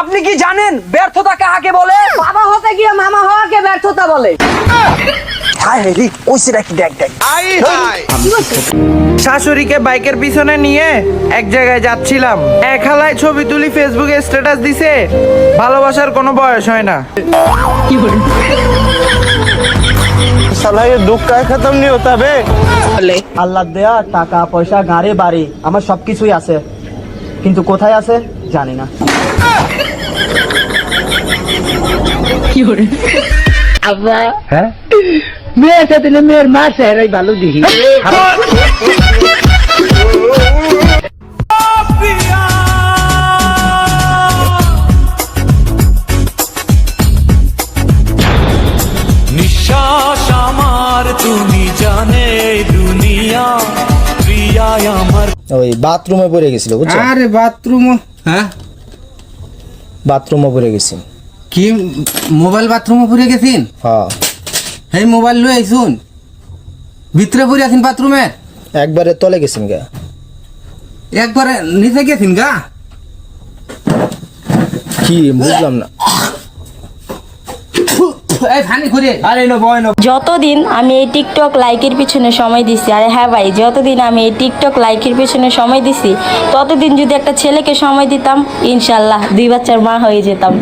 আপনি কি জানেন ব্যর্থতা কাকে বলে? বাবা হতে গিয়ে মামা হওয়াকে ব্যর্থতা বলে। হাই রে কইছে নাকি দেখ দেখ। শাশুড়িকে বাইকের পিছনে নিয়ে এক জায়গায় যাচ্ছিলাম, এক হালায় ছবি তুলি ফেসবুকে স্ট্যাটাস দিছে, ভালোবাসার কোনো বয়স হয় না। साला ये दुख का खत्म नहीं होता बे। আল্লাহ দেয়া টাকা পয়সা গাড়ি বাড়ি আমার সবকিছুই আছে, কিন্তু কোথায় আছে জানি না। আব্বা হ্যাঁ মেয়ের সাথে না মেয়ের মা চেহারাই ভালো দেখি। নিঃশ্বাস আমার তুমি জানে দুনিয়া প্রিয়া আমার। ওই বাথরুমে পড়ে গেছিল বুঝছো? আরে বাথরুম? হ্যাঁ বাথরুমে পড়ে গেছি। কি মোবাইল বাথরুমে পড়ে গেছিন? হ্যাঁ এই মোবাইল লই আইছুন, ভিতরে পড়ে আছেন বাথরুমে? একবারে তলে গেছেন গা। একবারে নিচে গেছিন গা? কি বুঝলাম না। এই ফানি করে আরে নো বয় নো। যতদিন আমি এই টিকটক লাইকের পিছনে সময় দিছি, আরে হ্যাঁ ভাই, যতদিন আমি এই টিকটক লাইকের পিছনে সময় দিছি, ততদিন যদি একটা ছেলেকে সময় দিতাম, ইনশাল্লাহ 2 বাচ্চার মা হয়ে যেতাম।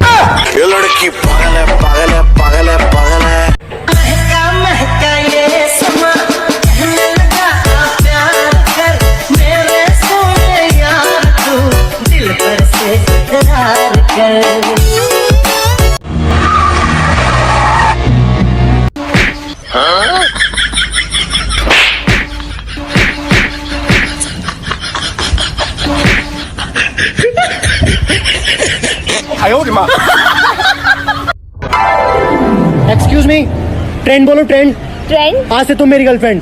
एक्सक्यूज मी, ट्रेंड बोलो ट्रेंड। ट्रेंड? आज से तुम मेरी गर्लफ्रेंड।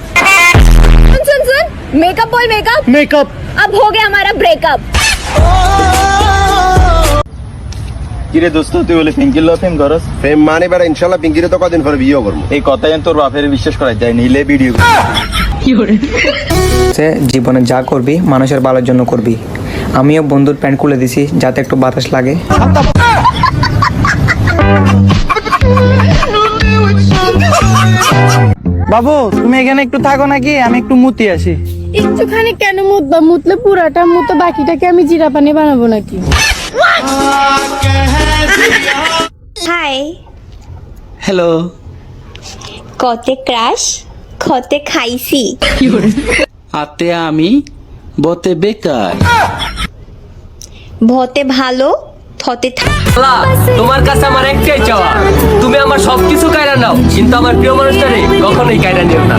सुन सुन सुन, मेकअप बोल मेकअप। मेकअप। अब हो गया हमारा ब्रेकअप। কিরে দোস্ত তুই বলে পিঙ্কির লো ফেম করস? ফেম মানে বেড়া ইনশাআল্লাহ পিঙ্কিরে তো কদিন পরে বিয়ে করবো। এই কথাই তোর বাপের বিশ্বাস করা যায় নিলে ভিডিও। জীবনে যা করবি মানুষের ভালোর জন্য করবি। আমিও বন্ধুর প্যান্ট খুলে দিছি যাতে একটু বাতাস লাগে। বাবু তুমি এখানে একটু থাকো নাকি, আমি একটু মুতি আসি। একটুখানি কেন মুতবা? মুতলে পুরাটা মুতো, বাকিটাকে আমি জিরা পানি বানাবো নাকি? Hi hello. কতে ক্রাশ, খতে খাইছি। আতে আমি বতে বেকার। ভতে ভালো, থতে তোমার কাছে আমার একটাই চাওয়া, তুমি আমার সবকিছু কায়রা নাও, কিন্তু আমার প্রিয় মানুষটারে কখনোই কায়রা নিও না।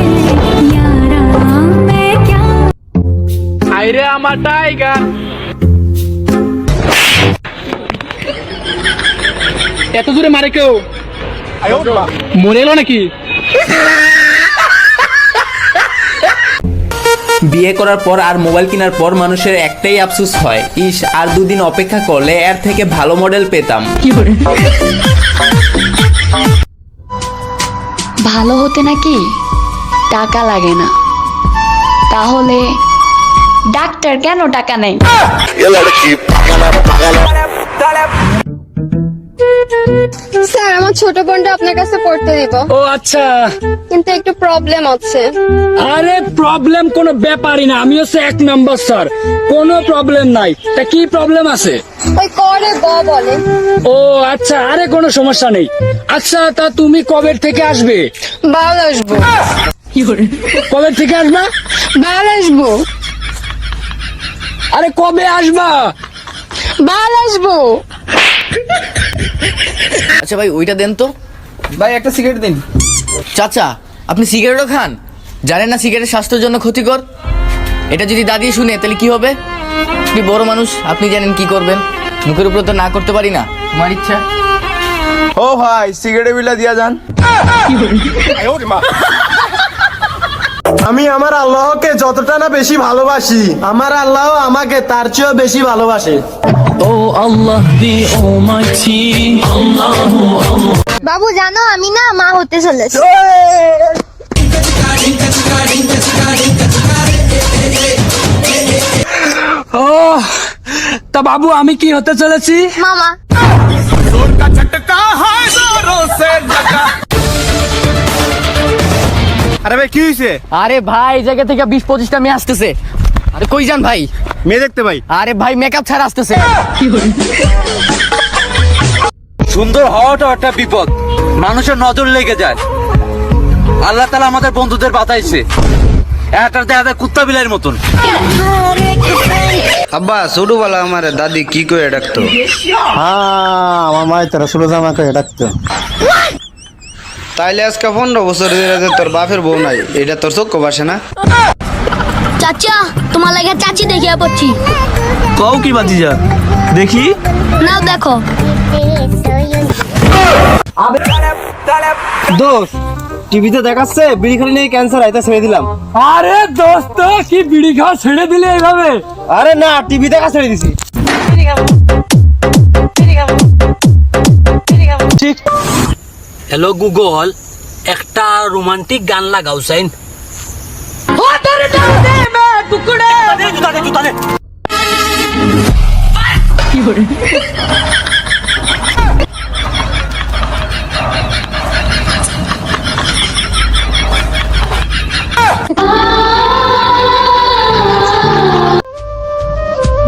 আইরে আমার টাইগার। এত দূরে মারে কেউ মরে এলো নাকি? বিয়ে করার পর আর মোবাইল কেনার পর মানুষের একটাই আফসোস হয়, ইস আর 2 দিন অপেক্ষা করলে এর থেকে ভালো মডেল পেতাম। ভালো হতে নাকি টাকা লাগে না, তাহলে ডাক্তার কেন টাকা নেই? স্যার, আমার ছোট বোনটা আপনার কাছে পড়তে দিব। ও আচ্ছা, কিন্তু একটু প্রবলেম আছে। আরে প্রবলেম কোনো ব্যাপারই না, আমি হচ্ছে 1 নম্বর স্যার, কোনো প্রবলেম নাই। তা কি প্রবলেম আছে? ওই করে বলে। ও আচ্ছা, আরে কোনো সমস্যা নেই। আচ্ছা তা তুমি কবে থেকে আসবে? বাল আসবো। কবে থেকে আসবা? বাল আসবো। আরে কবে আসবা? বাল আসবো। আচ্ছা ভাই ওইটা দেন তো। ভাই একটা সিগারেট দিন। চাচা আপনি সিগারেটও খান? জানেন না সিগারেট স্বাস্থ্যের জন্য ক্ষতিকর? এটা যদি দাদি শুনে তাহলে কি হবে? আপনি বড় মানুষ, আপনি জানেন কি করবেন। মুখের উপর তো না করতে পারি না, তোমার ইচ্ছা। ও ভাই সিগারেট বিলা দিয়া যান। আমি আমার আল্লাহকে যতটা না বেশি ভালোবাসি, আমার আল্লাহ আমাকে তার চেয়েও বেশি ভালোবাসে। ও আল্লাহ দি ও মাছি বাবু জানো আমি না মা হতে চলেছি। ও তা বাবু আমি কি হতে চলেছি? মামা আরে ভাই কি হয়েছে? আরে ভাই এই জায়গা থেকে 20-25টা মেয়ে আসতেছে। আরে কই যান ভাই? মেয়ে দেখতে ভাই। আরে ভাই মেকআপ ছাড়া আসতেছে। সুন্দর হওয়াটা একটা বিপদ, মানুষের নজর লেগে যায়। আল্লাহ তাআলা আমাদের বন্ধুদের বাতাইছে, একটা দেখা কুত্তা বিলাইয়ের মতন। আব্বা ছোটবেলা আমার দাদি কি করে ডাকতো? হ্যাঁ আমার মায়ের তোরা সুরজামা করে ডাকতো। তাইলে আজকে 15 বছর ধরে তোর বাপের বউ নাই, এটা তোর চোখ বাসে না? চাচা তোমার লাগে চাচি দেখিয়া পড়ছি। কও কি বাতিজা দেখি? নাও দেখো। দোষ টিভিতে দেখাচ্ছে বিড়ি খালি নিয়ে ক্যান্সার আইতা ছেড়ে দিলাম। আরে দোস্ত কি বিড়ি খাওয়া ছেড়ে দিলে এইভাবে? আরে না টিভি দেখা ছেড়ে দিছি। হ্যালো গুগল, একটা রোমান্টিক গান লাগাও সাইন।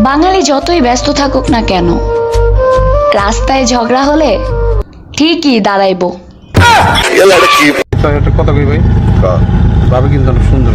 বাঙালি যতই ব্যস্ত থাকুক না কেন, রাস্তায় ঝগড়া হলে ঠিকই দাঁড়াইবো। কথা কই ভাই, ভাবে কিন্তু অনেক সুন্দর।